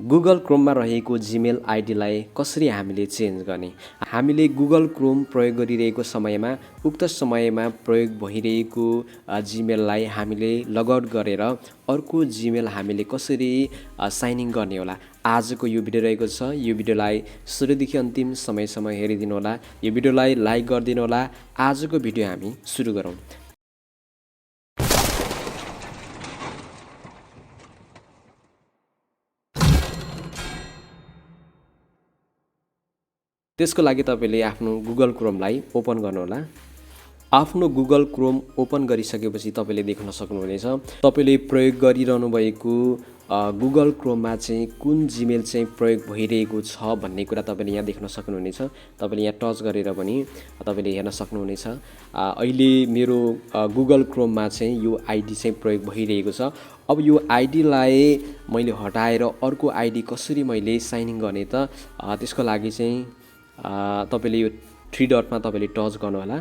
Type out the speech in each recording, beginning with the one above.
Google क्रोममा रहेको Gmail आइडीलाई कसरी हामीले चेन्ज गर्ने? हामीले गुगल क्रोम प्रयोग गरिरहेको समयमा उक्त समयमा प्रयोग भइरहेको जीमेललाई हामीले लगआउट गरेर अर्को जीमेल हामीले कसरी साइन इन गर्ने होला? आजको यो भिडियो रहेको छ। यो भिडियोलाई सुरुदेखि अन्तिम समयसम्म हेरिदिनु होला। यो भिडियोलाई लाइक गरिदिनु होला। आजको भिडियो हामी सुरु गरौँ। त्यसको लागि तपाईले आफ्नो गुगल क्रोमलाई ओपन गर्नुहोला। आफ्नो गुगल क्रोम ओपन गरिसकेपछि तपाईले देख्न सक्नुहुनेछ तपाईले प्रयोग गरिरहनु भएको गुगल क्रोममा चाहिँ कुन जीमेल चाहिँ प्रयोग भइरहेको छ भन्ने कुरा तपाईले यहाँ देख्न सक्नुहुनेछ। तपाईले यहाँ टच गरेर पनि तपाईले हेर्न सक्नुहुनेछ। अहिले मेरो गुगल क्रोममा चाहिँ यो आइडी चाहिँ प्रयोग भइरहेको छ। अब यो आइडीलाई मैले हटाएर अर्को आइडी कसरी मैले साइन इन गर्ने त? त्यसको लागि चाहिँ तपाईले यो थ्री डटमा तपाईले टच गर्नुहोला।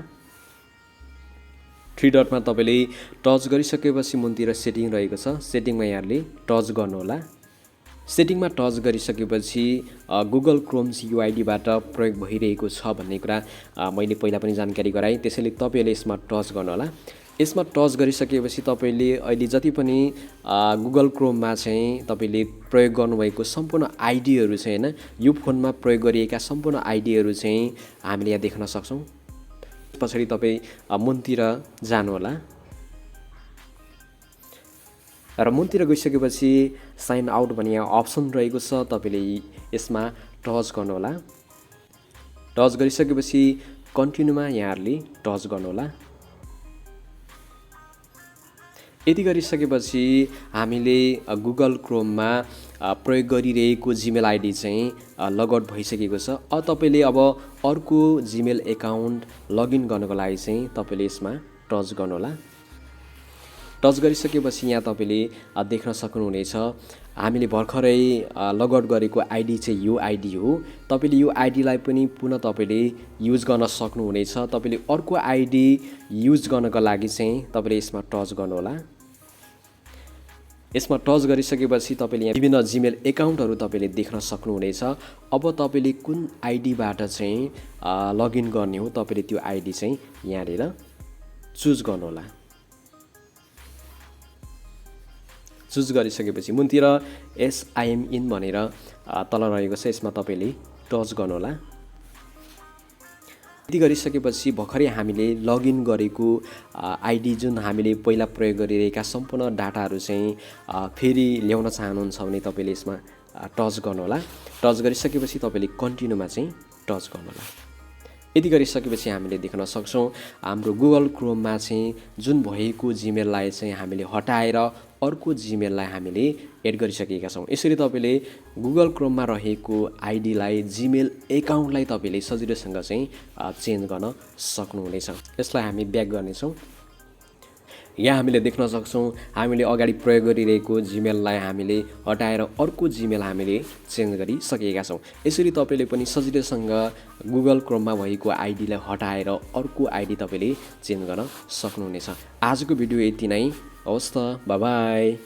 थ्री डटमा तपाईले टच गरिसकेपछि मुनतिर सेटिङ रहेको छ। सेटिङमा यहाँले टच गर्नुहोला। सेटिङमा टच गरिसकेपछि गुगल क्रोम युआइडीबाट प्रयोग भइरहेको छ भन्ने कुरा मैले पहिला पनि जानकारी गराएँ। त्यसैले तपाईले यसमा टच गर्नुहोला। यसमा टच गरिसकेपछि तपाईले अहिले जति पनि गुगल क्रोममा चाहिँ तपाईले प्रयोग गर्नुभएको सम्पूर्ण आइडीहरू चाहिँ हैन, यो फोनमा प्रयोग गरिएका सम्पूर्ण आइडीहरू चाहिँ हामीले यहाँ देख्न सक्छौं। पछाडि तपाई मुनतिर जानुहोला र मुनतिर गइसकेपछि साइन आउट भन्ने यहाँ अप्सन रहेको छ। तपाईले यसमा टच गर्नुहोला। टच गरिसकेपछि कन्टिन्युमा यहाँहरुले टच गर्नुहोला। यति गरिसकेपछि हामीले गुगल क्रोममा प्रयोग गरिरहेको जीमेल आइडी चाहिँ लगआउट भइसकेको छ। तपाईले अब अर्को जीमेल एकाउन्ट लगइन गर्नको लागि चाहिँ तपाईले यसमा टच गर्नुहोला। टच गरिसकेपछि यहाँ तपाईले देख्न सक्नुहुनेछ हामीले भर्खरै लगआउट गरेको आइडी चाहिँ यो आइडी हो। तपाईले यो आइडीलाई पनि पुनः तपाईले युज गर्न सक्नुहुनेछ। तपाईले अर्को आइडी युज गर्नको लागि चाहिँ तपाईले यसमा टच गर्नुहोला। यसमा टच गरिसकेपछि तपाईले यहाँ विभिन्न जीमेल एकाउन्टहरू तपाईले देख्न सक्नुहुनेछ। अब तपाईले कुन आइडीबाट चाहिँ लगइन गर्ने हो तपाईले त्यो आइडी चाहिँ यहाँनिर चुज गर्नुहोला। चुज गरिसकेपछि मुनतिर एसआइएम इन भनेर तल रहेको छ। यसमा तपाईले टच गर्नुहोला। यति गरिसकेपछि भर्खरै हामीले लगइन गरेको आइडी जुन हामीले पहिला प्रयोग गरिरहेका सम्पूर्ण डाटाहरू चाहिँ फेरि ल्याउन चाहनुहुन्छ भने तपाईले यसमा टच गर्नुहोला। टच गरिसकेपछि तपाईले कन्टिन्युमा चाहिँ टच गर्नुहोला। यति गरिसकेपछि हामीले देख्न सक्छौं हाम्रो गुगल क्रोममा चाहिँ जुन भएको जीमेललाई चाहिँ हामीले हटाएर अर्को जीमेललाई हामीले एड गरिसकेका छौं। यसरी तपाईले गुगल क्रोममा रहेको आइडीलाई जीमेल एकाउन्टलाई तपाईले सजिलोसँग चाहिँ चेन्ज गर्न सक्नुहुनेछ। यसलाई हामी ब्याक गर्नेछौं। यहाँ हामीले देख्न सक्छौं हामीले अगाडि प्रयोग गरिरहेको जीमेललाई हामीले हटाएर अर्को जीमेल हामीले चेन्ज गरिसकेका छौं। यसरी तपाईले पनि सजिलोसँग गुगल क्रोममा भएको आइडीलाई हटाएर अर्को आइडी तपाईले चेन्ज गर्न सक्नुहुनेछ। आजको भिडियो यति नै। हवस् त, बाइ बाइ।